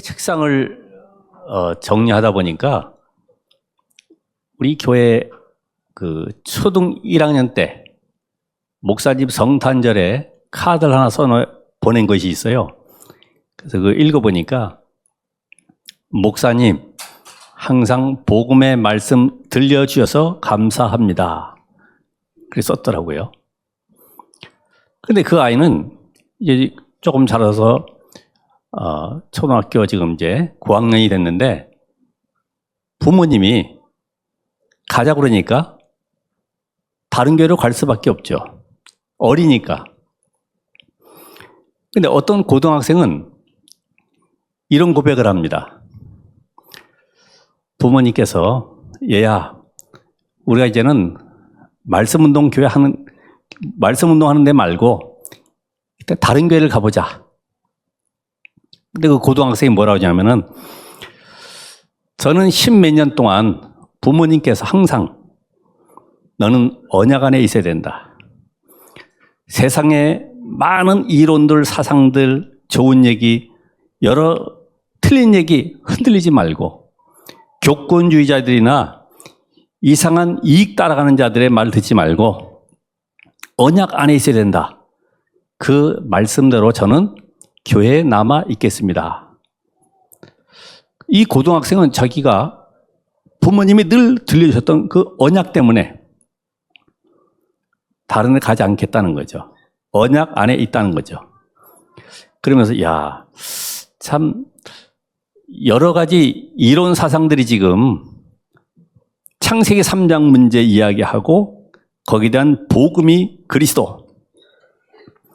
책상을 정리하다 보니까 우리 교회 그 초등 1학년 때 목사님 성탄절에 카드를 하나 보낸 것이 있어요. 그래서 그거 읽어보니까 목사님 항상 복음의 말씀 들려주셔서 감사합니다. 그렇게 썼더라고요. 근데 그 아이는 이제 조금 자라서 초등학교 지금 이제 9학년이 됐는데 부모님이 가자 그러니까 다른 교회로 갈 수밖에 없죠. 어리니까. 근데 어떤 고등학생은 이런 고백을 합니다. 부모님께서 얘야 우리가 이제는 말씀 운동하는 데 말고 일단 다른 교회를 가보자. 근데 그 고등학생이 뭐라고 하냐면은 저는 10몇 년 동안 부모님께서 항상 너는 언약 안에 있어야 된다. 세상에 많은 이론들, 사상들, 좋은 얘기, 여러 틀린 얘기 흔들리지 말고 교권주의자들이나 이상한 이익 따라가는 자들의 말 듣지 말고 언약 안에 있어야 된다. 그 말씀대로 저는 교회에 남아 있겠습니다. 이 고등학생은 자기가 부모님이 늘 들려주셨던 그 언약 때문에 다른 데 가지 않겠다는 거죠. 언약 안에 있다는 거죠. 그러면서 야, 참 여러 가지 이론 사상들이 지금 창세기 3장 문제 이야기하고 거기에 대한 복음이 그리스도,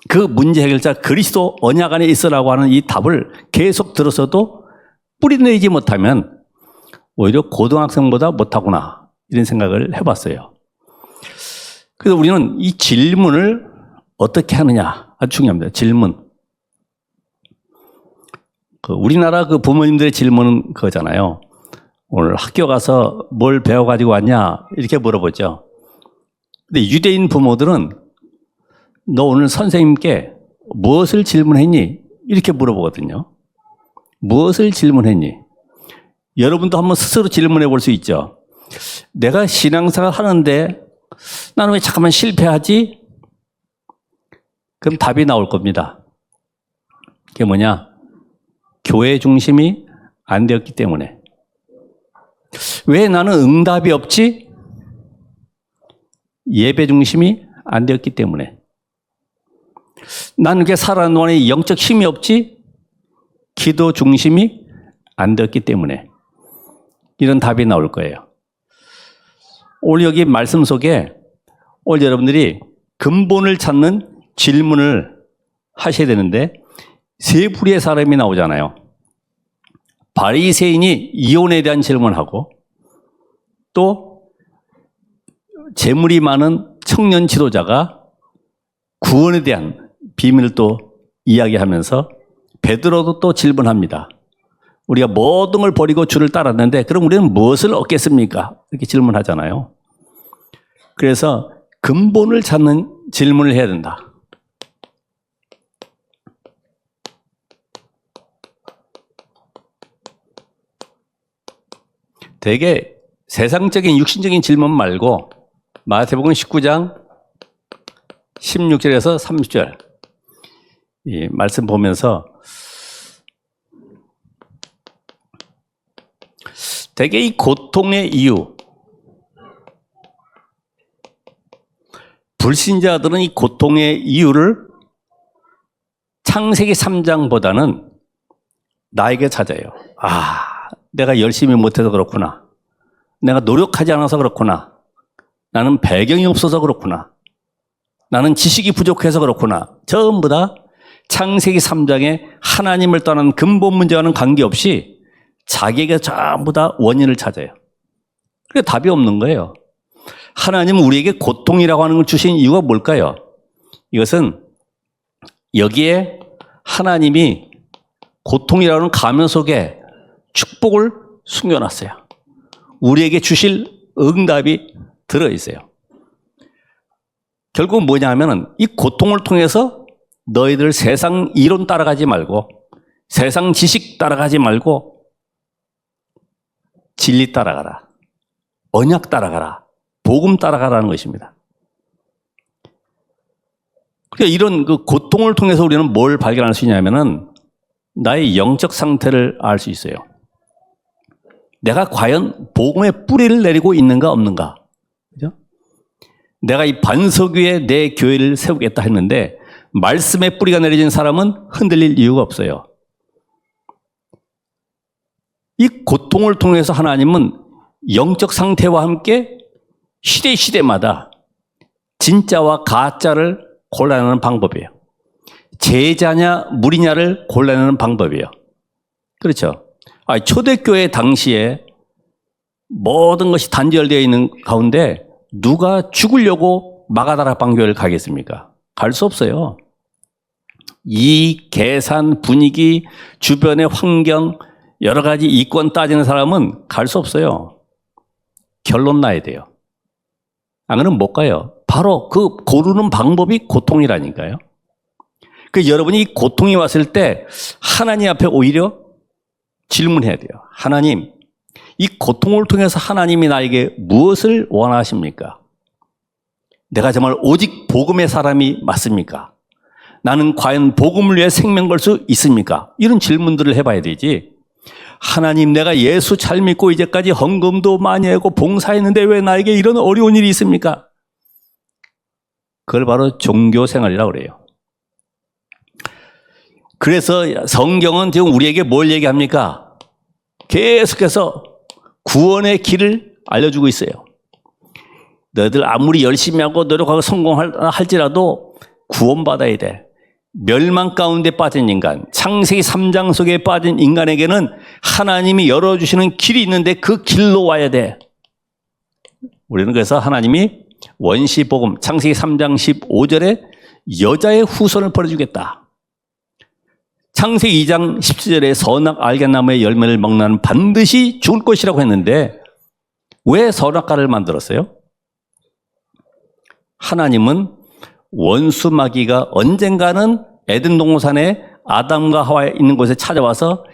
그 문제 해결자 그리스도 언약 안에 있으라고 하는 이 답을 계속 들어서도 뿌리내지 못하면 오히려 고등학생보다 못하구나 이런 생각을 해봤어요. 그래서 우리는 이 질문을 어떻게 하느냐 아주 중요합니다. 질문. 우리나라 그 부모님들의 질문은 그거잖아요. 오늘 학교 가서 뭘 배워가지고 왔냐 이렇게 물어보죠. 근데 유대인 부모들은 너 오늘 선생님께 무엇을 질문했니? 이렇게 물어보거든요. 무엇을 질문했니? 여러분도 한번 스스로 질문해 볼 수 있죠. 내가 신앙생활 하는데 나는 왜 잠깐만 실패하지? 그럼 답이 나올 겁니다. 그게 뭐냐? 교회 중심이 안 되었기 때문에. 왜 나는 응답이 없지? 예배 중심이 안 되었기 때문에. 나는 왜 살아가는 동안에 영적 힘이 없지? 기도 중심이 안 되었기 때문에. 이런 답이 나올 거예요. 오늘 여기 말씀 속에 오늘 여러분들이 근본을 찾는 질문을 하셔야 되는데 세 부류의 사람이 나오잖아요. 바리새인이 이혼에 대한 질문하고 또 재물이 많은 청년 지도자가 구원에 대한 비밀을 또 이야기하면서 베드로도 또 질문합니다. 우리가 모든 걸 버리고 주를 따랐는데 그럼 우리는 무엇을 얻겠습니까? 이렇게 질문하잖아요. 그래서 근본을 찾는 질문을 해야 된다. 되게 세상적인 육신적인 질문 말고 마태복음 19장 16절에서 30절 이 말씀 보면서 되게 이 고통의 이유, 불신자들은 이 고통의 이유를 창세기 3장보다는 나에게 찾아요. 내가 열심히 못해서 그렇구나. 내가 노력하지 않아서 그렇구나. 나는 배경이 없어서 그렇구나. 나는 지식이 부족해서 그렇구나. 전부 다 창세기 3장에 하나님을 떠난 근본 문제와는 관계없이 자기에게 전부 다 원인을 찾아요. 그게 답이 없는 거예요. 하나님은 우리에게 고통이라고 하는 걸 주신 이유가 뭘까요? 이것은 여기에 하나님이 고통이라는 가면 속에 축복을 숨겨놨어요. 우리에게 주실 응답이 들어있어요. 결국 뭐냐 하면은 이 고통을 통해서 너희들 세상 이론 따라가지 말고 세상 지식 따라가지 말고 진리 따라가라. 언약 따라가라. 복음 따라가라는 것입니다. 그러니까 이런 그 고통을 통해서 우리는 뭘 발견할 수 있냐면은 나의 영적 상태를 알 수 있어요. 내가 과연 복음의 뿌리를 내리고 있는가 없는가. 그죠? 내가 이 반석 위에 내 교회를 세우겠다 했는데 말씀의 뿌리가 내려진 사람은 흔들릴 이유가 없어요. 이 고통을 통해서 하나님은 영적 상태와 함께 시대마다 진짜와 가짜를 골라내는 방법이에요. 제자냐 무리냐를 골라내는 방법이에요. 그렇죠? 초대교회 당시에 모든 것이 단절되어 있는 가운데 누가 죽으려고 마가다라 방교회를 가겠습니까? 갈 수 없어요. 이 계산, 분위기, 주변의 환경, 여러 가지 이권 따지는 사람은 갈 수 없어요. 결론 나야 돼요. 안 그러면 못 가요. 바로 그 고르는 방법이 고통이라니까요. 그 여러분이 이 고통이 왔을 때 하나님 앞에 오히려 질문해야 돼요. 하나님, 이 고통을 통해서 하나님이 나에게 무엇을 원하십니까? 내가 정말 오직 복음의 사람이 맞습니까? 나는 과연 복음을 위해 생명 걸 수 있습니까? 이런 질문들을 해봐야 되지. 하나님, 내가 예수 잘 믿고 이제까지 헌금도 많이 하고 봉사했는데 왜 나에게 이런 어려운 일이 있습니까? 그걸 바로 종교 생활이라고 그래요. 그래서 성경은 지금 우리에게 뭘 얘기합니까? 계속해서 구원의 길을 알려주고 있어요. 너희들 아무리 열심히 하고 노력하고 성공할지라도 구원받아야 돼. 멸망 가운데 빠진 인간, 창세기 3장 속에 빠진 인간에게는 하나님이 열어주시는 길이 있는데 그 길로 와야 돼. 우리는 그래서 하나님이 원시복음, 창세기 3장 15절에 여자의 후손을 벌어주겠다. 창세기 2장 17절에 선악 알게나무의 열매를 먹는 반드시 죽을 것이라고 했는데 왜 선악과를 만들었어요? 하나님은 원수 마귀가 언젠가는 에덴 동산에 아담과 하와에 있는 곳에 찾아와서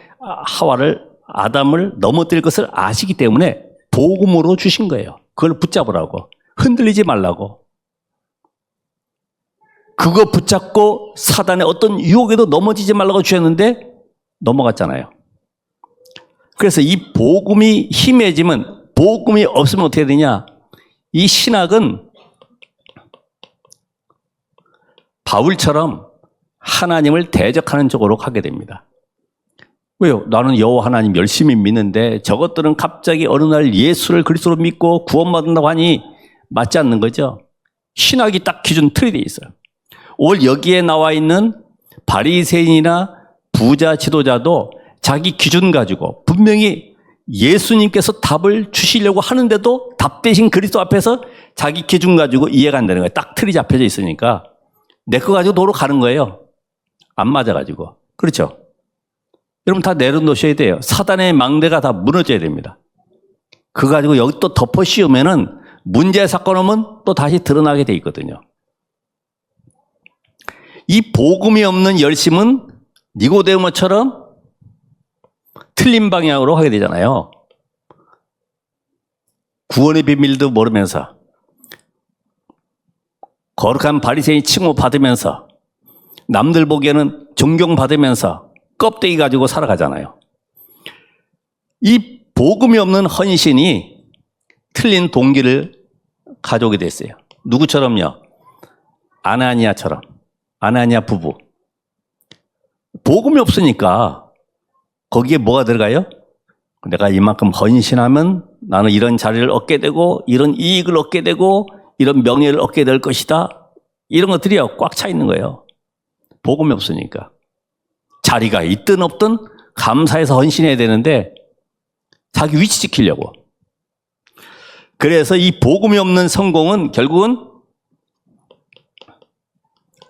아담을 넘어뜨릴 것을 아시기 때문에 복음으로 주신 거예요. 그걸 붙잡으라고. 흔들리지 말라고. 그거 붙잡고 사단의 어떤 유혹에도 넘어지지 말라고 주셨는데 넘어갔잖아요. 그래서 이 복음이 힘해지면, 복음이 없으면 어떻게 되냐? 이 신학은 바울처럼 하나님을 대적하는 쪽으로 가게 됩니다. 왜요? 나는 여호와 하나님 열심히 믿는데 저것들은 갑자기 어느 날 예수를 그리스도로 믿고 구원받는다고 하니 맞지 않는 거죠. 신학이 딱 기준 틀이 돼 있어요. 오늘 여기에 나와 있는 바리새인이나 부자 지도자도 자기 기준 가지고 분명히 예수님께서 답을 주시려고 하는데도 답 대신 그리스도 앞에서 자기 기준 가지고 이해가 안 되는 거예요. 딱 틀이 잡혀져 있으니까 내 거 가지고 도로 가는 거예요. 안 맞아가지고. 그렇죠? 여러분 다 내려놓으셔야 돼요. 사단의 망대가 다 무너져야 됩니다. 그거 가지고 여기 또 덮어 씌우면은 문제 사건 오면 또 다시 드러나게 돼 있거든요. 이 복음이 없는 열심은 니고데모처럼 틀린 방향으로 하게 되잖아요. 구원의 비밀도 모르면서 거룩한 바리새인 칭호받으면서 남들 보기에는 존경받으면서 껍데기 가지고 살아가잖아요. 이 복음이 없는 헌신이 틀린 동기를 가져오게 됐어요. 누구처럼요? 아나니아처럼. 아나니아 부부. 복음이 없으니까 거기에 뭐가 들어가요? 내가 이만큼 헌신하면 나는 이런 자리를 얻게 되고 이런 이익을 얻게 되고 이런 명예를 얻게 될 것이다. 이런 것들이요 꽉 차 있는 거예요. 복음이 없으니까. 자리가 있든 없든 감사해서 헌신해야 되는데 자기 위치 지키려고. 그래서 이 복음이 없는 성공은 결국은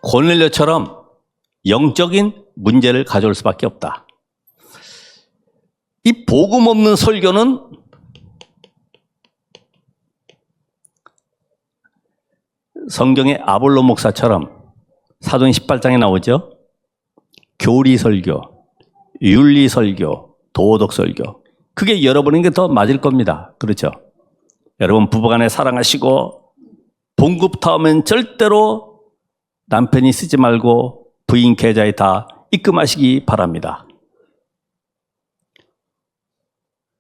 고넬료처럼 영적인 문제를 가져올 수밖에 없다. 이 복음 없는 설교는 성경의 아볼로 목사처럼 사도행 18장에 나오죠. 교리 설교, 윤리 설교, 도덕 설교. 그게 여러분에게 더 맞을 겁니다. 그렇죠? 여러분 부부간에 사랑하시고 봉급타 오면 절대로 남편이 쓰지 말고 부인 계좌에 다 입금하시기 바랍니다.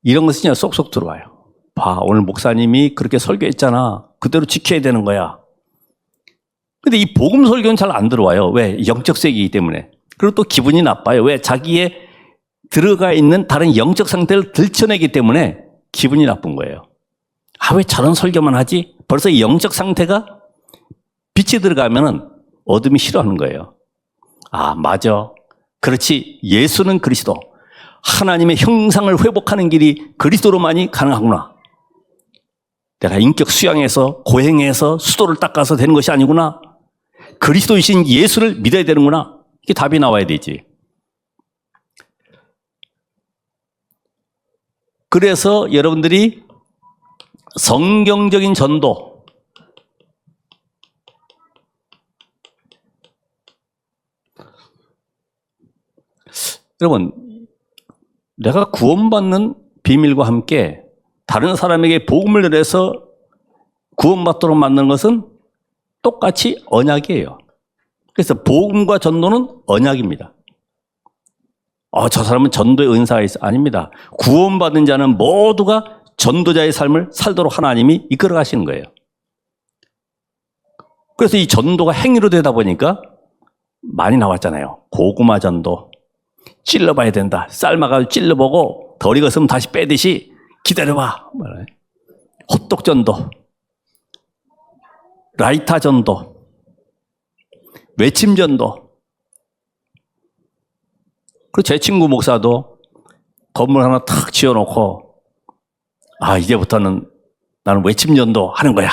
이런 것은 쏙쏙 들어와요. 봐, 오늘 목사님이 그렇게 설교했잖아. 그대로 지켜야 되는 거야. 근데 이 복음 설교는 잘 안 들어와요. 왜? 영적 세계이기 때문에. 그리고 또 기분이 나빠요. 왜? 자기의 들어가 있는 다른 영적 상태를 들춰내기 때문에 기분이 나쁜 거예요. 아, 왜 저런 설교만 하지? 벌써 이 영적 상태가 빛이 들어가면은 어둠이 싫어하는 거예요. 아, 맞아. 그렇지. 예수는 그리스도. 하나님의 형상을 회복하는 길이 그리스도로만이 가능하구나. 내가 인격 수양해서 고행해서 수도를 닦아서 되는 것이 아니구나. 그리스도이신 예수를 믿어야 되는구나. 이게 답이 나와야 되지. 그래서 여러분들이 성경적인 전도, 여러분, 내가 구원받는 비밀과 함께 다른 사람에게 복음을 전해서 구원받도록 만드는 것은 똑같이 언약이에요. 그래서 복음과 전도는 언약입니다. 저 사람은 전도의 은사가 있어. 아닙니다. 구원받은 자는 모두가 전도자의 삶을 살도록 하나님이 이끌어 가시는 거예요. 그래서 이 전도가 행위로 되다 보니까 많이 나왔잖아요. 고구마 전도. 찔러봐야 된다. 삶아가지고 찔러보고 덜 익었으면 다시 빼듯이 기다려봐. 호떡 전도. 라이타 전도. 외침 전도. 그리고 제 친구 목사도 건물 하나 탁 지어놓고 이제부터는 나는 외침 전도 하는 거야.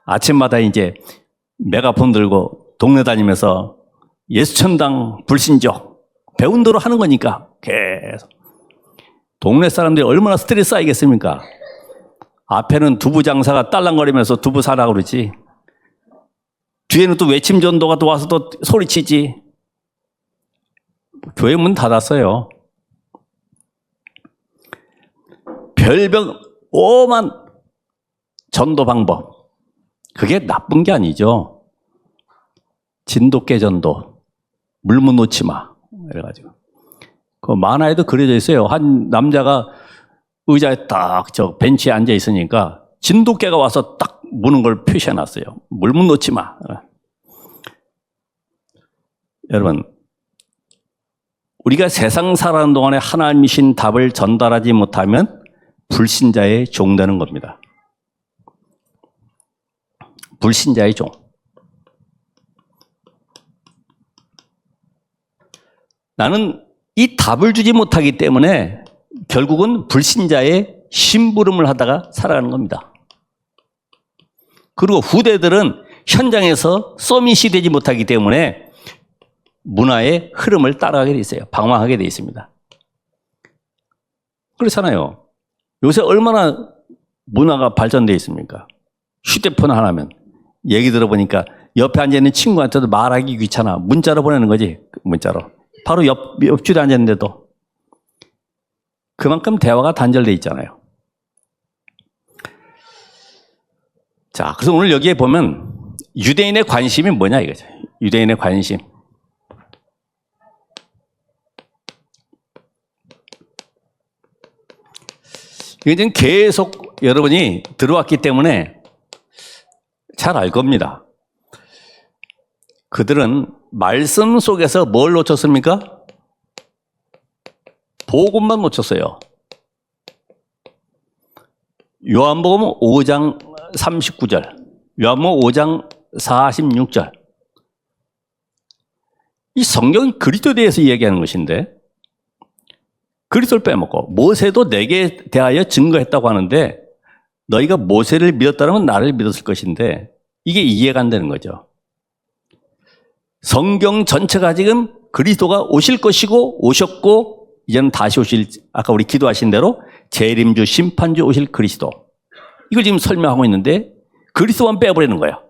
아침마다 이제 메가폰 들고 동네 다니면서 예수천당 불신족 배운 대로 하는 거니까 계속. 동네 사람들이 얼마나 스트레스 쌓이겠습니까? 앞에는 두부 장사가 딸랑거리면서 두부 사라고 그러지. 뒤에는 또 외침 전도가 또 와서 또 소리치지. 교회 문 닫았어요. 별별 오만 전도 방법. 그게 나쁜 게 아니죠. 진돗개 전도. 물문 놓지 마. 이래가지고. 그 만화에도 그려져 있어요. 한 남자가 의자에 딱 벤치에 앉아 있으니까 진돗개가 와서 딱 무는 걸 표시해 놨어요. 물문 놓지 마. 여러분, 우리가 세상 살아가는 동안에 하나님이신 답을 전달하지 못하면 불신자의 종 되는 겁니다. 불신자의 종. 나는 이 답을 주지 못하기 때문에 결국은 불신자의 심부름을 하다가 살아가는 겁니다. 그리고 후대들은 현장에서 서밋이 되지 못하기 때문에 문화의 흐름을 따라가게 돼 있어요. 방황하게 돼 있습니다. 그렇잖아요. 요새 얼마나 문화가 발전되어 있습니까? 휴대폰 하나면 얘기 들어보니까 옆에 앉아있는 친구한테도 말하기 귀찮아. 문자로 보내는 거지. 문자로. 바로 옆줄에 앉았는데도 그만큼 대화가 단절되어 있잖아요. 자, 그래서 오늘 여기에 보면 유대인의 관심이 뭐냐 이거죠. 유대인의 관심. 이건 계속 여러분이 들어왔기 때문에 잘 알 겁니다. 그들은 말씀 속에서 뭘 놓쳤습니까? 복음만 놓쳤어요. 요한복음 5장 39절, 요한복음 5장 46절. 이 성경이 그리스도에 대해서 이야기하는 것인데 그리스도를 빼먹고 모세도 내게 대하여 증거했다고 하는데 너희가 모세를 믿었다면 나를 믿었을 것인데 이게 이해가 안 되는 거죠. 성경 전체가 지금 그리스도가 오실 것이고 오셨고 이제는 다시 오실, 아까 우리 기도하신 대로 재림주 심판주 오실 그리스도, 이걸 지금 설명하고 있는데 그리스도만 빼버리는 거예요.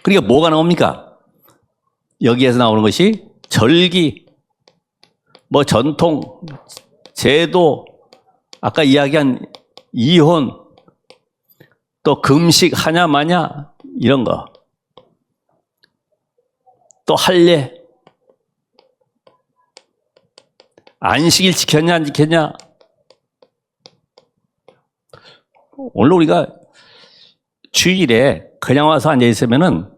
그러니까 뭐가 나옵니까? 여기에서 나오는 것이 절기, 뭐 전통, 제도, 아까 이야기한 이혼, 또 금식 하냐 마냐 이런 거, 또 할례, 안식일 지켰냐 안 지켰냐. 오늘 우리가 주일에 그냥 와서 앉아 있으면은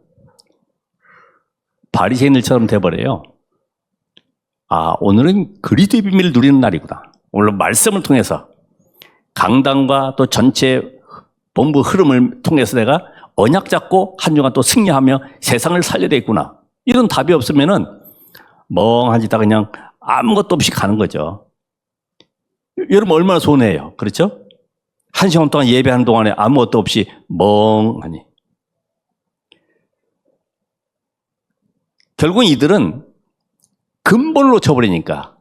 바리새인들처럼 돼버려요. 아, 오늘은 그리스도의 비밀을 누리는 날이구나. 오늘 말씀을 통해서 강단과 또 전체 본부 흐름을 통해서 내가 언약 잡고 한 주간 또 승리하며 세상을 살려야겠구나. 이런 답이 없으면은 멍한 짓다 그냥 아무것도 없이 가는 거죠. 여러분 얼마나 손해예요. 그렇죠? 한 시간 동안 예배하는 동안에 아무것도 없이 멍하니. 결국 이들은 근본을 놓쳐버리니까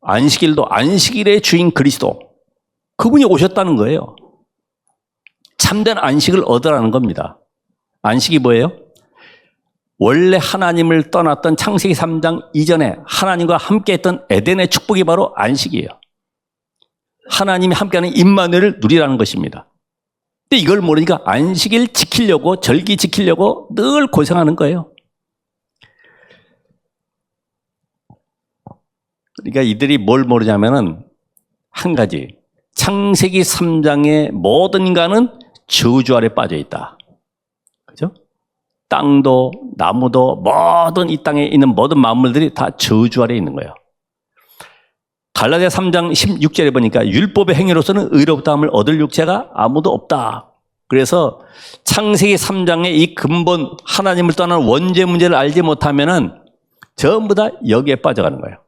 안식일도 안식일의 주인 그리스도, 그분이 오셨다는 거예요. 참된 안식을 얻으라는 겁니다. 안식이 뭐예요? 원래 하나님을 떠났던 창세기 3장 이전에 하나님과 함께했던 에덴의 축복이 바로 안식이에요. 하나님이 함께하는 임마누엘을 누리라는 것입니다. 근데 이걸 모르니까 안식일 지키려고, 절기 지키려고 늘 고생하는 거예요. 그러니까 이들이 뭘 모르냐면은 한 가지, 창세기 3장의 모든 인간은 저주 아래 빠져 있다. 그죠? 땅도 나무도 모든 이 땅에 있는 모든 만물들이 다 저주 아래 있는 거예요. 갈라디아 3장 16절에 보니까 율법의 행위로서는 의롭다함을 얻을 육체가 아무도 없다. 그래서 창세기 3장의 이 근본 하나님을 떠나는 원죄 문제를 알지 못하면은 전부 다 여기에 빠져가는 거예요.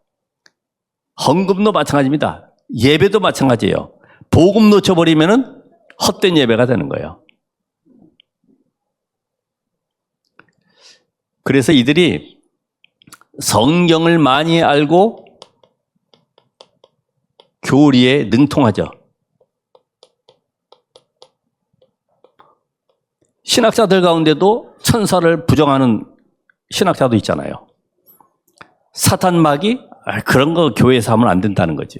헌금도 마찬가지입니다. 예배도 마찬가지예요. 복음 놓쳐버리면은 헛된 예배가 되는 거예요. 그래서 이들이 성경을 많이 알고 교리에 능통하죠. 신학자들 가운데도 천사를 부정하는 신학자도 있잖아요. 사탄 마귀? 그런 거 교회에서 하면 안 된다는 거지.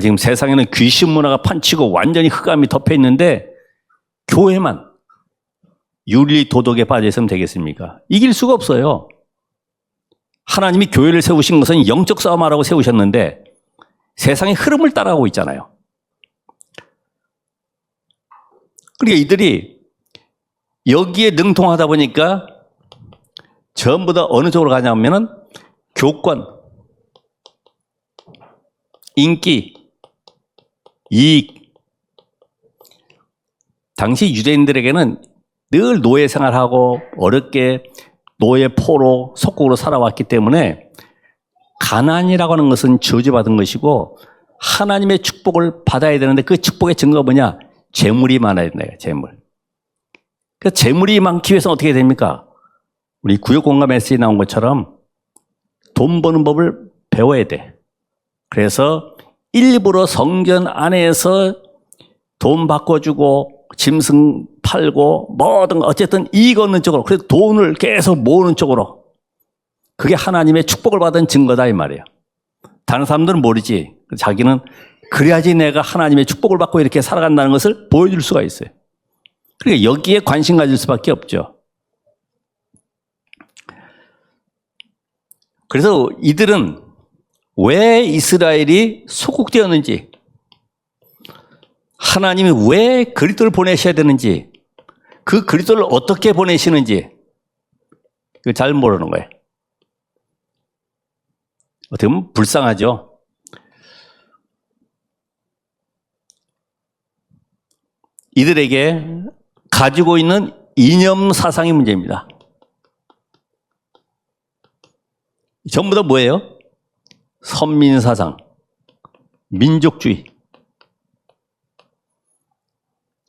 지금 세상에는 귀신 문화가 판치고 완전히 흑암이 덮여 있는데 교회만 윤리 도덕에 빠져 있으면 되겠습니까? 이길 수가 없어요. 하나님이 교회를 세우신 것은 영적 싸움하라고 세우셨는데 세상의 흐름을 따라가고 있잖아요. 그러니까 이들이 여기에 능통하다 보니까 전부 다 어느 쪽으로 가냐면은 교권, 인기, 이익. 당시 유대인들에게는 늘 노예 생활하고 어렵게 노예 포로 속국으로 살아왔기 때문에 가난이라고 하는 것은 저주받은 것이고 하나님의 축복을 받아야 되는데 그 축복의 증거가 뭐냐? 재물이 많아야 된다. 재물. 그 재물이 많기 위해서는 어떻게 됩니까? 우리 구역공감 메시지 나온 것처럼 돈 버는 법을 배워야 돼. 그래서 일부러 성전 안에서 돈 바꿔주고 짐승 팔고 뭐든 어쨌든 이익 얻는 쪽으로, 그래서 돈을 계속 모으는 쪽으로, 그게 하나님의 축복을 받은 증거다 이 말이에요. 다른 사람들은 모르지. 자기는 그래야지 내가 하나님의 축복을 받고 이렇게 살아간다는 것을 보여줄 수가 있어요. 그러니까 여기에 관심 가질 수밖에 없죠. 그래서 이들은 왜 이스라엘이 소국되었는지, 하나님이 왜 그리스도를 보내셔야 되는지, 그 그리스도를 어떻게 보내시는지 이걸 잘 모르는 거예요. 어떻게 보면 불쌍하죠. 이들에게 가지고 있는 이념 사상이 문제입니다. 전부 다 뭐예요? 선민 사상, 민족주의.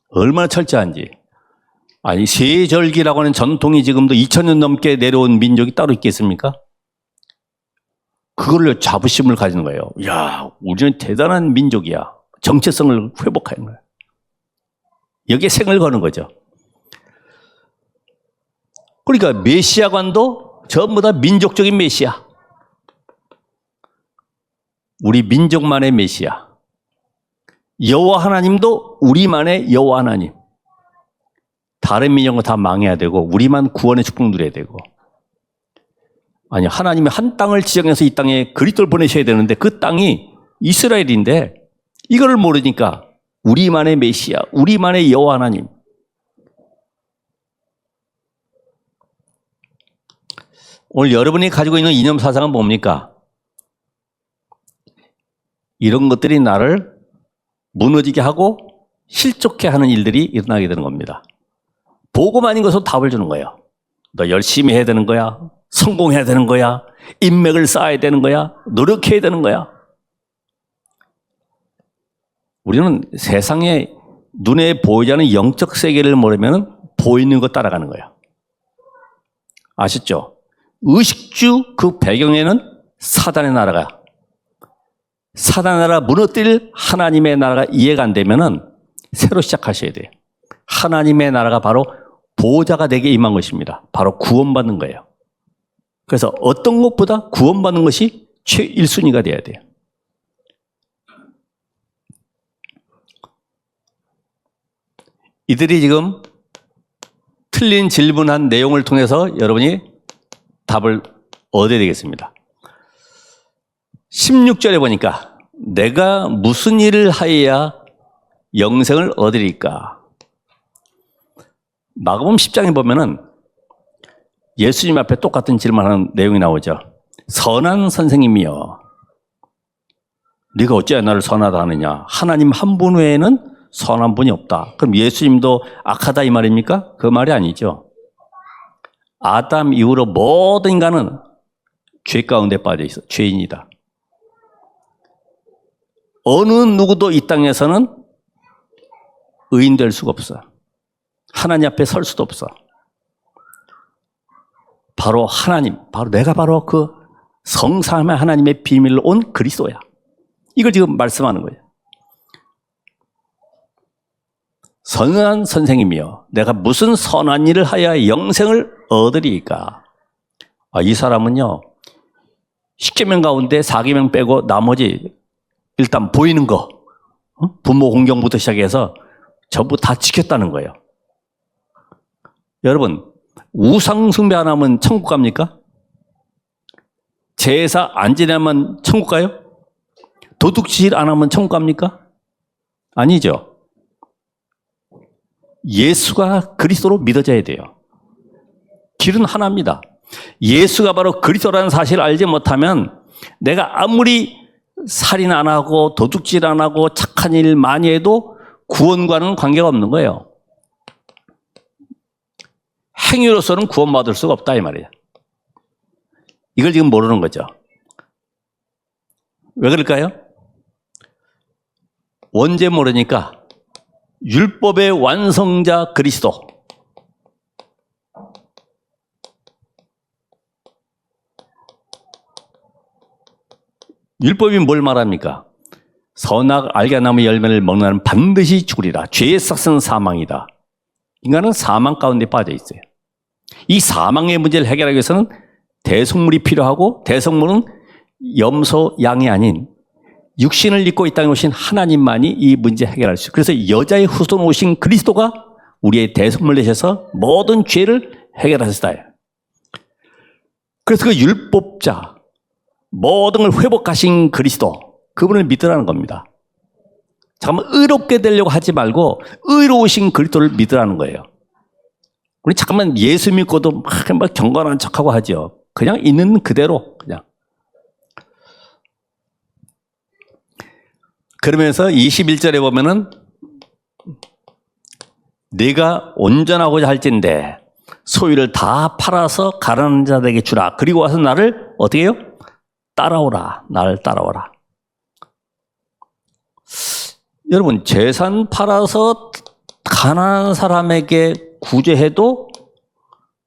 얼마나 철저한지. 아니, 세절기라고 하는 전통이 지금도 2000년 넘게 내려온 민족이 따로 있겠습니까? 그걸로 자부심을 가지는 거예요. 야, 우리는 대단한 민족이야. 정체성을 회복하는 거예요. 여기에 생을 거는 거죠. 그러니까 메시아관도 전부 다 민족적인 메시아. 우리 민족만의 메시아. 여호와 하나님도 우리만의 여호와 하나님. 다른 민족은 다 망해야 되고 우리만 구원의 축복 누려야 되고. 아니, 하나님이 한 땅을 지정해서 이 땅에 그리스도를 보내셔야 되는데 그 땅이 이스라엘인데 이거를 모르니까 우리만의 메시아, 우리만의 여호와 하나님. 오늘 여러분이 가지고 있는 이념 사상은 뭡니까? 이런 것들이 나를 무너지게 하고 실족해 하는 일들이 일어나게 되는 겁니다. 복음 아닌 것으로 답을 주는 거예요. 너 열심히 해야 되는 거야. 성공해야 되는 거야. 인맥을 쌓아야 되는 거야. 노력해야 되는 거야. 우리는 세상에 눈에 보이지 않는 영적 세계를 모르면 보이는 것 따라가는 거예요. 아셨죠? 의식주 그 배경에는 사단의 나라가, 사단의 나라 무너뜨릴 하나님의 나라가 이해가 안 되면은 새로 시작하셔야 돼요. 하나님의 나라가 바로 보호자가 되게 임한 것입니다. 바로 구원받는 거예요. 그래서 어떤 것보다 구원받는 것이 최1순위가 돼야 돼요. 이들이 지금 틀린 질문한 내용을 통해서 여러분이 답을 얻어야 되겠습니다. 16절에 보니까 내가 무슨 일을 하여야 영생을 얻으리까? 마가복음 10장에 보면은 예수님 앞에 똑같은 질문하는 내용이 나오죠. 선한 선생님이여, 네가 어찌하여 나를 선하다 하느냐? 하나님 한 분 외에는 선한 분이 없다. 그럼 예수님도 악하다 이 말입니까? 그 말이 아니죠. 아담 이후로 모든 인간은 죄 가운데 빠져 있어. 죄인이다. 어느 누구도 이 땅에서는 의인 될 수가 없어. 하나님 앞에 설 수도 없어. 바로 하나님, 바로 내가 바로 그 성삼의 하나님의 비밀로 온 그리스도야. 이걸 지금 말씀하는 거예요. 선한 선생님이여, 내가 무슨 선한 일을 하여 영생을 얻으리까? 이 사람은요, 10계명 가운데 4계명 빼고 나머지 일단 보이는 거, 부모 공경부터 시작해서 전부 다 지켰다는 거예요. 여러분, 우상 숭배 안 하면 천국 갑니까? 제사 안 지내면 천국 가요? 도둑질 안 하면 천국 갑니까? 아니죠. 예수가 그리스도로 믿어져야 돼요. 길은 하나입니다. 예수가 바로 그리스도라는 사실을 알지 못하면 내가 아무리 살인 안 하고 도둑질 안 하고 착한 일 많이 해도 구원과는 관계가 없는 거예요. 행위로서는 구원받을 수가 없다 이 말이에요. 이걸 지금 모르는 거죠. 왜 그럴까요? 언제 모르니까 율법의 완성자 그리스도. 율법이 뭘 말합니까? 선악 알게 나무 열매를 먹는 자는 반드시 죽으리라. 죄의 삭은 사망이다. 인간은 사망 가운데 빠져 있어요. 이 사망의 문제를 해결하기 위해서는 대속물이 필요하고, 대속물은 염소, 양이 아닌 육신을 입고 이 땅에 오신 하나님만이 이 문제 해결할 수 있어요. 그래서 여자의 후손 오신 그리스도가 우리의 대속물 되셔서 모든 죄를 해결하셨다. 그래서 그 율법자, 모든 걸 회복하신 그리스도, 그분을 믿으라는 겁니다. 잠깐만 의롭게 되려고 하지 말고 의로우신 그리스도를 믿으라는 거예요. 우리 잠깐만 예수 믿고도 막 경건한 척하고 하죠. 그냥 있는 그대로 그냥. 그러면서 21절에 보면은 네가 온전하고자 할진대 소유를 다 팔아서 가난한 자들에게 주라. 그리고 와서 나를 어떻게 해요? 따라오라. 나를 따라오라. 여러분, 재산 팔아서 가난한 사람에게 구제해도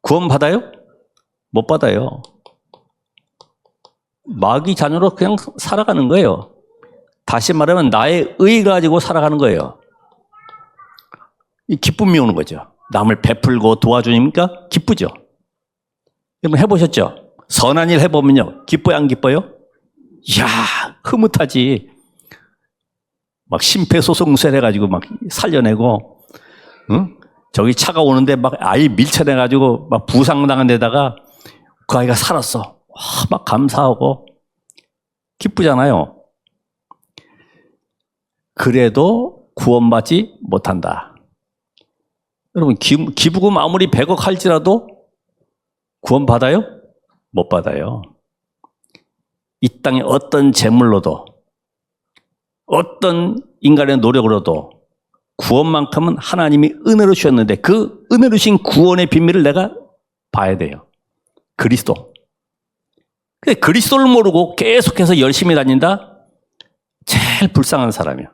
구원 받아요? 못 받아요. 마귀 자녀로 그냥 살아가는 거예요. 다시 말하면 나의 의 가지고 살아가는 거예요. 이 기쁨이 오는 거죠. 남을 베풀고 도와주니까 기쁘죠. 여러분 해보셨죠? 선한 일 해보면요. 기뻐요, 안 기뻐요? 이야, 흐뭇하지. 막 심폐소생술 해가지고 막 살려내고, 응? 저기 차가 오는데 막 아이 밀쳐내가지고 막 부상당한 데다가 그 아이가 살았어. 와, 막 감사하고 기쁘잖아요. 그래도 구원받지 못한다. 여러분, 기부금 아무리 100억 할지라도 구원받아요? 못 받아요. 이 땅에 어떤 재물로도, 어떤 인간의 노력으로도 구원만큼은 하나님이 은혜로 주셨는데 그 은혜로 주신 구원의 비밀을 내가 봐야 돼요. 그리스도. 근데 그리스도를 모르고 계속해서 열심히 다닌다? 제일 불쌍한 사람이야.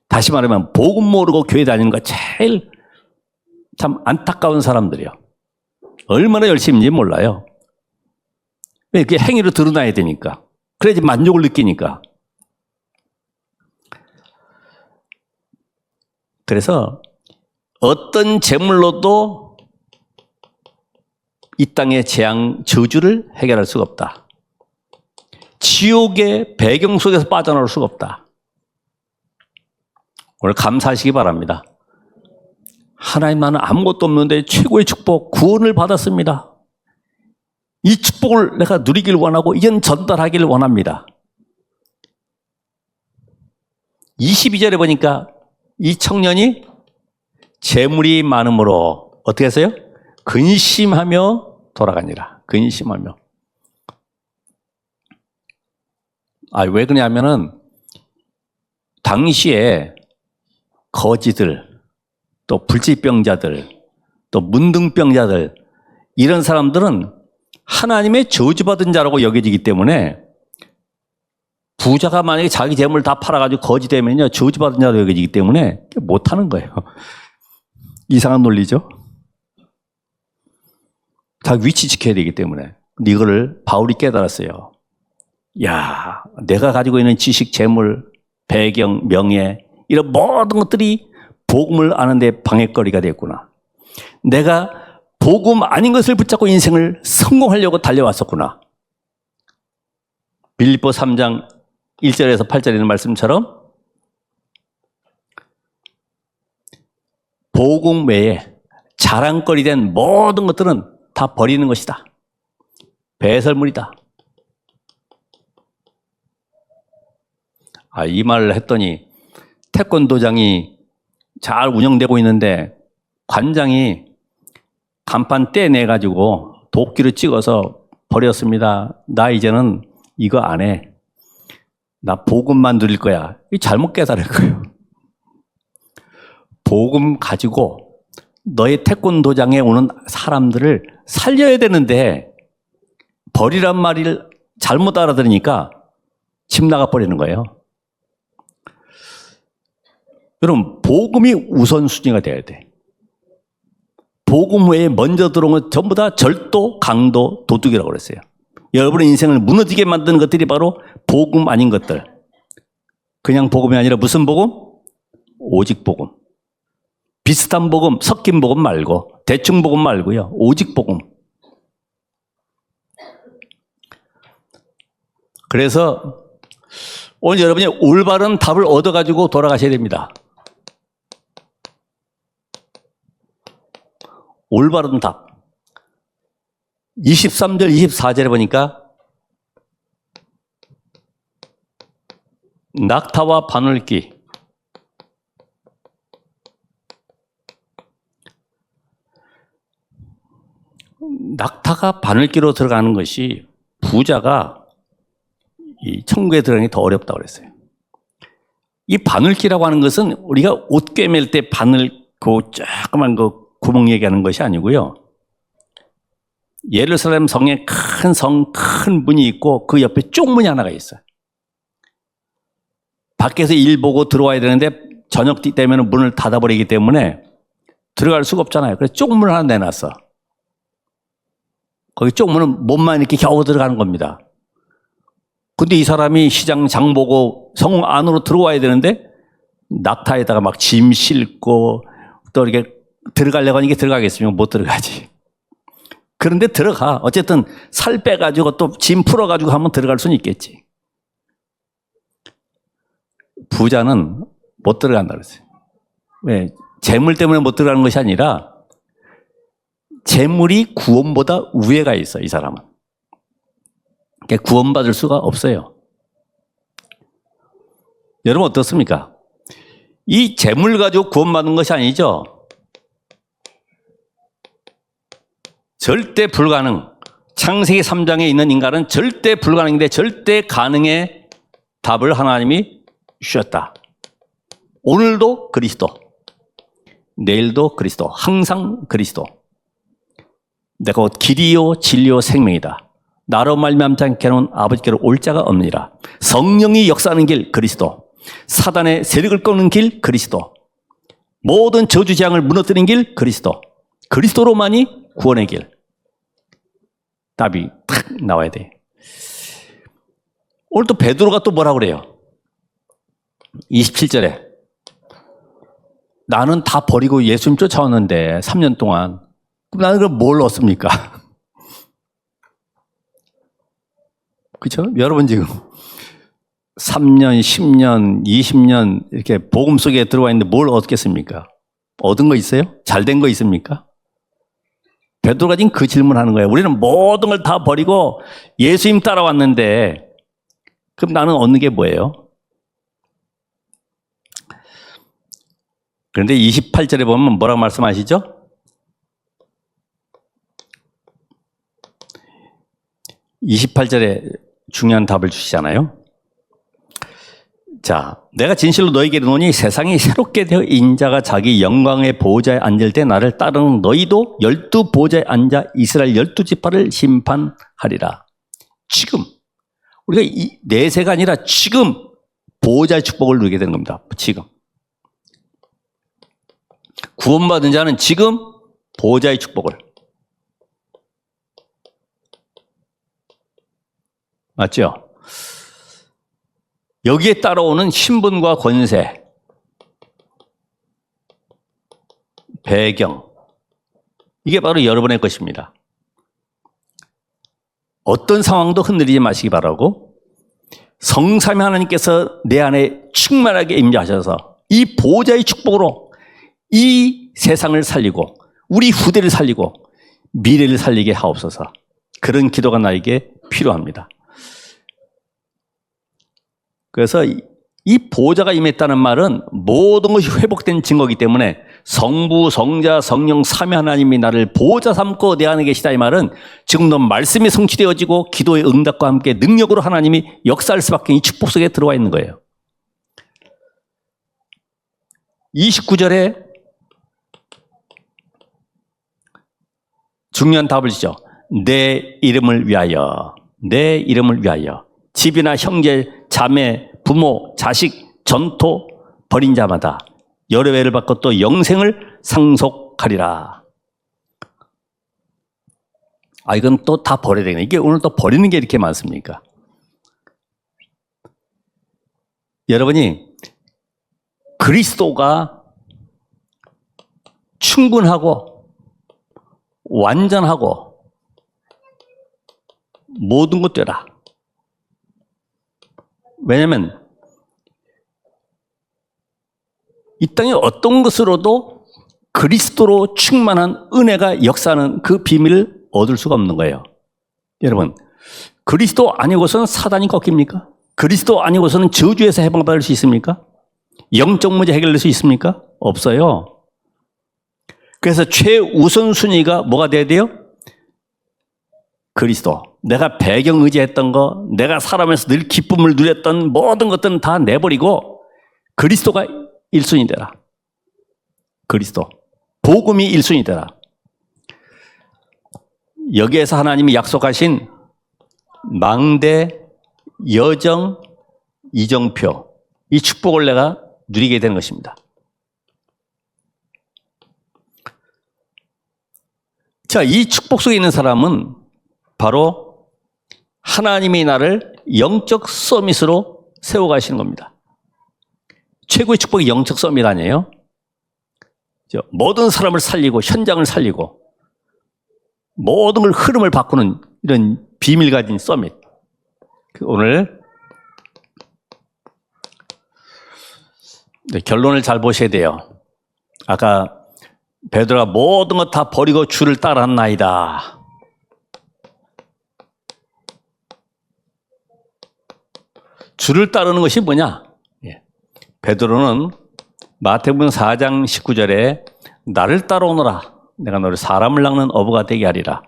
다시 말하면 복음 모르고 교회 다니는 거 제일 참 안타까운 사람들이요. 얼마나 열심인지 몰라요. 왜 그게 행위로 드러나야 되니까. 그래야지 만족을 느끼니까. 그래서 어떤 재물로도 이 땅의 재앙, 저주를 해결할 수가 없다. 지옥의 배경 속에서 빠져나올 수가 없다. 오늘 감사하시기 바랍니다. 하나님, 나는 아무것도 없는데 최고의 축복, 구원을 받았습니다. 이 축복을 내가 누리길 원하고 이전 전달하기를 원합니다. 22절에 보니까 이 청년이 재물이 많음으로 어떻게 했어요? 근심하며 돌아가니라. 근심하며. 왜 그러냐면은 당시에 거지들, 또 불치병자들, 또 문둥병자들, 이런 사람들은 하나님의 저주받은 자라고 여겨지기 때문에 부자가 만약에 자기 재물을 다 팔아가지고 거지 되면요, 저주받은 자로 여겨지기 때문에 못하는 거예요. 이상한 논리죠? 자기 위치 지켜야 되기 때문에. 근데 이거를 바울이 깨달았어요. 야, 내가 가지고 있는 지식, 재물, 배경, 명예, 이런 모든 것들이 복음을 아는데 방해거리가 됐구나. 내가 복음 아닌 것을 붙잡고 인생을 성공하려고 달려왔었구나. 빌립보 3장 1절에서 8절에 있는 말씀처럼 복음 외에 자랑거리 된 모든 것들은 다 버리는 것이다. 배설물이다. 이 말을 했더니 태권도장이 잘 운영되고 있는데 관장이 간판 떼내가지고 도끼로 찍어서 버렸습니다. 나 이제는 이거 안 해. 나 복음만 누릴 거야. 이 잘못 깨달은 거예요. 복음 가지고 너의 태권도장에 오는 사람들을 살려야 되는데 버리란 말을 잘못 알아들으니까 집 나가 버리는 거예요. 여러분, 복음이 우선순위가 돼야 돼. 복음 외에 먼저 들어온 건 전부 다 절도, 강도, 도둑이라고 그랬어요. 여러분의 인생을 무너지게 만드는 것들이 바로 복음 아닌 것들. 그냥 복음이 아니라 무슨 복음? 오직 복음. 비슷한 복음, 섞인 복음 말고, 대충 복음 말고요. 오직 복음. 그래서 오늘 여러분이 올바른 답을 얻어가지고 돌아가셔야 됩니다. 올바른 답. 23절, 24절에 보니까 낙타와 바늘기. 낙타가 바늘기로 들어가는 것이 부자가 이 천국에 들어가는 게 더 어렵다고 그랬어요. 이 바늘기라고 하는 것은 우리가 옷 꿰맬 때 바늘 그 조그만 그 구멍 얘기하는 것이 아니고요. 예루살렘 성에 큰 성, 큰 문이 있고 그 옆에 쪽문이 하나가 있어요. 밖에서 일 보고 들어와야 되는데 저녁 되면 문을 닫아버리기 때문에 들어갈 수가 없잖아요. 그래서 쪽문을 하나 내놨어. 거기 쪽문은 몸만 이렇게 겨우 들어가는 겁니다. 근데 이 사람이 시장 장 보고 성 안으로 들어와야 되는데 낙타에다가 막 짐 싣고 또 이렇게 들어가려고 하니까 들어가겠으면 못 들어가지. 그런데 들어가. 어쨌든 살 빼가지고 또 짐 풀어가지고 한번 들어갈 수는 있겠지. 부자는 못 들어간다 그랬어요. 왜? 재물 때문에 못 들어가는 것이 아니라 재물이 구원보다 우위가 있어, 이 사람은. 그러니까 구원받을 수가 없어요. 여러분 어떻습니까? 이 재물 가지고 구원받는 것이 아니죠. 절대 불가능. 창세기 3장에 있는 인간은 절대 불가능인데 절대 가능의 답을 하나님이 주셨다. 오늘도 그리스도, 내일도 그리스도, 항상 그리스도. 내가 곧 길이요 진리요 생명이다. 나로 말미암지 않게는 아버지께로 올 자가 없느니라. 성령이 역사하는 길 그리스도, 사단의 세력을 꺾는 길 그리스도, 모든 저주 재앙을 무너뜨리는 길 그리스도. 그리스도로만이 구원의 길. 답이 탁 나와야 돼. 오늘 또 베드로가 또 뭐라고 그래요? 27절에 나는 다 버리고 예수님 쫓아왔는데 3년 동안 그럼 나는 그럼 뭘 얻습니까? 그렇죠? 여러분 지금 3년, 10년, 20년 이렇게 복음 속에 들어와 있는데 뭘 얻겠습니까? 얻은 거 있어요? 잘된 거 있습니까? 베드로가 지금 그 질문하는 거예요. 우리는 모든 걸 다 버리고 예수님 따라왔는데 그럼 나는 얻는 게 뭐예요? 그런데 28절에 보면 뭐라고 말씀하시죠? (28절에) 중요한 답을 주시잖아요. 자, 내가 진실로 너에게 이르노니 세상이 새롭게 되어 인자가 자기 영광의 보호자에 앉을 때 나를 따르는 너희도 12 보호자에 앉아 이스라엘 12지파를 심판하리라. 지금 우리가 이 내세가 아니라 지금 보호자의 축복을 누리게 되는 겁니다. 지금 구원받은 자는 지금 보호자의 축복을, 맞죠? 여기에 따라오는 신분과 권세, 배경, 이게 바로 여러분의 것입니다. 어떤 상황도 흔들리지 마시기 바라고, 성삼위 하나님께서 내 안에 충만하게 임재하셔서 이 보호자의 축복으로 이 세상을 살리고 우리 후대를 살리고 미래를 살리게 하옵소서. 그런 기도가 나에게 필요합니다. 그래서 이 보호자가 임했다는 말은 모든 것이 회복된 증거이기 때문에 성부, 성자, 성령 삼위 하나님이 나를 보호자 삼고 내 안에 계시다, 이 말은 지금도 말씀이 성취되어지고 기도의 응답과 함께 능력으로 하나님이 역사할 수밖에 이 축복 속에 들어와 있는 거예요. 29절에 중요한 답을 주죠. 내 이름을 위하여, 내 이름을 위하여 집이나 형제, 자매, 부모, 자식, 전토 버린 자마다 여러 배를 받고 또 영생을 상속하리라. 아, 이건 또 다 버려야 되겠네. 이게 오늘 또 버리는 게 이렇게 많습니까? 여러분이 그리스도가 충분하고 완전하고 모든 것 되라. 왜냐하면 이 땅에 어떤 것으로도 그리스도로 충만한 은혜가 역사하는 그 비밀을 얻을 수가 없는 거예요. 여러분, 그리스도 아니고서는 사단이 꺾입니까? 그리스도 아니고서는 저주에서 해방받을 수 있습니까? 영적 문제 해결될 수 있습니까? 없어요. 그래서 최우선 순위가 뭐가 돼야 돼요? 그리스도. 내가 배경 의지했던 거, 내가 살아가면서 늘 기쁨을 누렸던 모든 것들은 다 내버리고 그리스도가 1순위 되라. 그리스도. 복음이 1순위 되라. 여기에서 하나님이 약속하신 망대, 여정, 이정표, 이 축복을 내가 누리게 되는 것입니다. 자, 이 축복 속에 있는 사람은 바로 하나님이 나를 영적 서밋으로 세워가시는 겁니다. 최고의 축복이 영적 서밋 아니에요? 모든 사람을 살리고 현장을 살리고 모든 걸 흐름을 바꾸는 이런 비밀 가진 서밋. 오늘 결론을 잘 보셔야 돼요. 아까 베드로가 모든 것 다 버리고 주를 따랐나이다. 주를 따르는 것이 뭐냐? 베드로는 마태복음 4장 19절에 나를 따라오너라. 내가 너를 사람을 낚는 어부가 되게 하리라.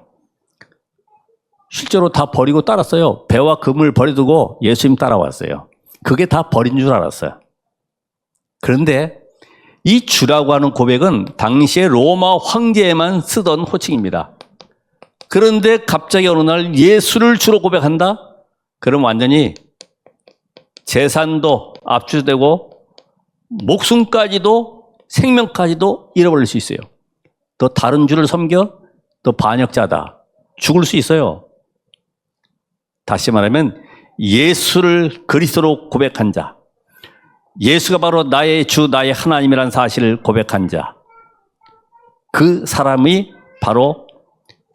실제로 다 버리고 따랐어요. 배와 금을 버려두고 예수님 따라왔어요. 그게 다 버린 줄 알았어요. 그런데 이 주라고 하는 고백은 당시에 로마 황제에만 쓰던 호칭입니다. 그런데 갑자기 어느 날 예수를 주로 고백한다? 그럼 완전히 재산도 압수되고 목숨까지도 생명까지도 잃어버릴 수 있어요. 또 다른 주를 섬겨? 또 반역자다. 죽을 수 있어요. 다시 말하면 예수를 그리스도로 고백한 자, 예수가 바로 나의 주, 나의 하나님이라는 사실을 고백한 자, 그 사람이 바로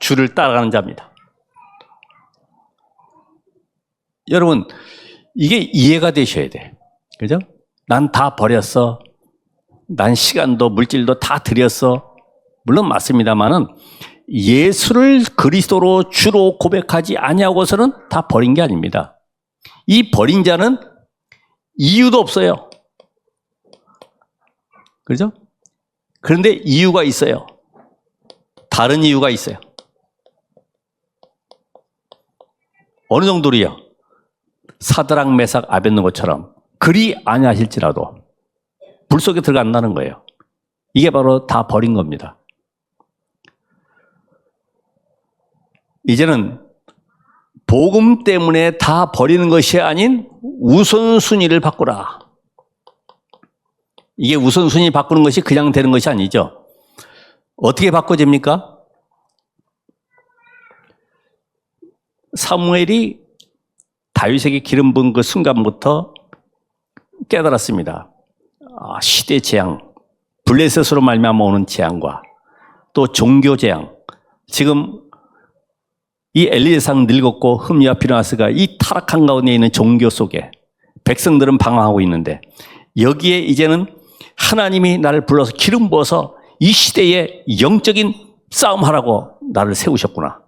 주를 따라가는 자입니다. 여러분, 이게 이해가 되셔야 돼. 그죠? 난 다 버렸어. 난 시간도 물질도 다 들였어. 물론 맞습니다만은 예수를 그리스도로 주로 고백하지 아니하고서는 다 버린 게 아닙니다. 이 버린 자는 이유도 없어요. 그죠? 그런데 이유가 있어요. 다른 이유가 있어요. 어느 정도로요? 사드락 메삭 아벳느고처럼 그리 아니하실지라도 불 속에 들어간다는 거예요. 이게 바로 다 버린 겁니다. 이제는 복음 때문에 다 버리는 것이 아닌 우선순위를 바꾸라. 이게 우선순위 바꾸는 것이 그냥 되는 것이 아니죠. 어떻게 바꿔집니까? 사무엘이 다윗에게 기름 부은 그 순간부터 깨달았습니다. 시대 재앙, 블레셋으로 말미암아 오는 재앙과 또 종교 재앙. 지금 이 엘리에상 늙었고 흠리와 비나스가 이 타락한 가운데 있는 종교 속에 백성들은 방황하고 있는데 여기에 이제는 하나님이 나를 불러서 기름 부어서 이 시대에 영적인 싸움하라고 나를 세우셨구나.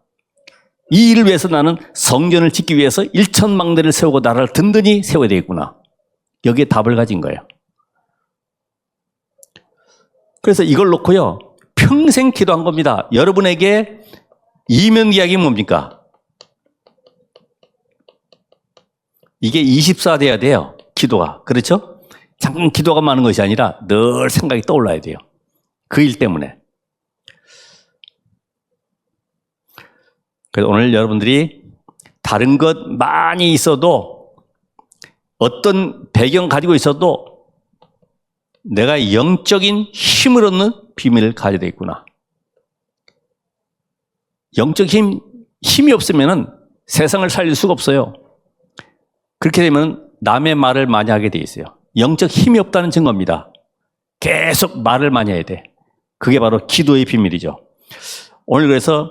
이 일을 위해서 나는 성전을 짓기 위해서 1,000망대를 세우고 나라를 든든히 세워야 되겠구나. 여기에 답을 가진 거예요. 그래서 이걸 놓고요, 평생 기도한 겁니다. 여러분에게 이면기약이 뭡니까? 이게 24 돼야 돼요. 기도가. 그렇죠? 잠깐 기도가 많은 것이 아니라 늘 생각이 떠올라야 돼요. 그 일 때문에. 그래서 오늘 여러분들이 다른 것 많이 있어도 어떤 배경 가지고 있어도 내가 영적인 힘을 얻는 비밀을 가져야 되겠구나. 영적 힘이 없으면 세상을 살릴 수가 없어요. 그렇게 되면 남의 말을 많이 하게 돼 있어요. 영적 힘이 없다는 증거입니다. 계속 말을 많이 해야 돼. 그게 바로 기도의 비밀이죠. 오늘 그래서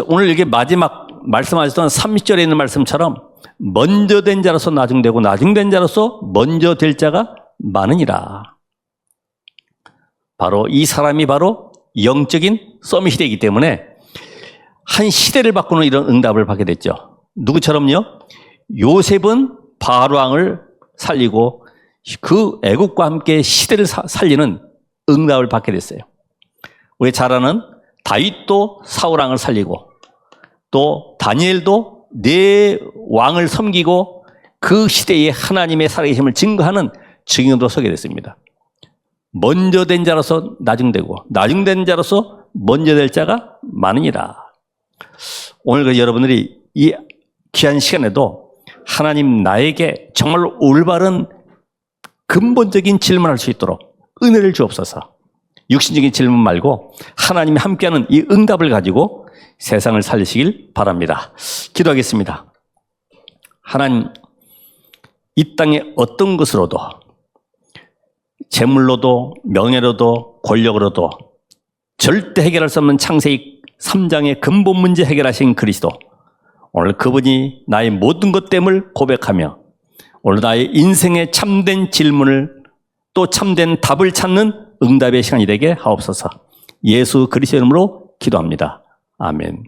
오늘 이게 마지막 말씀하셨던 30절에 있는 말씀처럼 먼저 된 자로서 나중되고 나중된 자로서 먼저 될 자가 많으니라. 바로 이 사람이 바로 영적인 서밋이 되기 때문에 한 시대를 바꾸는 이런 응답을 받게 됐죠. 누구처럼요? 요셉은 바로 왕을 살리고 그 애국과 함께 시대를 살리는 응답을 받게 됐어요. 우리 잘 아는 다윗도 사울 왕을 살리고 또 다니엘도 네 왕을 섬기고 그 시대에 하나님의 살아계심을 증거하는 증인으로 서게 됐습니다. 먼저 된 자로서 나중되고 나중된 자로서 먼저 될 자가 많으니라. 오늘 여러분들이 이 귀한 시간에도 하나님 나에게 정말로 올바른 근본적인 질문할 수 있도록 은혜를 주옵소서. 육신적인 질문 말고 하나님이 함께하는 이 응답을 가지고 세상을 살리시길 바랍니다. 기도하겠습니다. 하나님, 이 땅에 어떤 것으로도 재물로도 명예로도 권력으로도 절대 해결할 수 없는 창세기 3장의 근본 문제 해결하신 그리스도, 오늘 그분이 나의 모든 것됨을 고백하며 오늘 나의 인생의 참된 질문을 또 참된 답을 찾는 응답의 시간이 되게 하옵소서. 예수 그리스도의 이름으로 기도합니다. 아멘.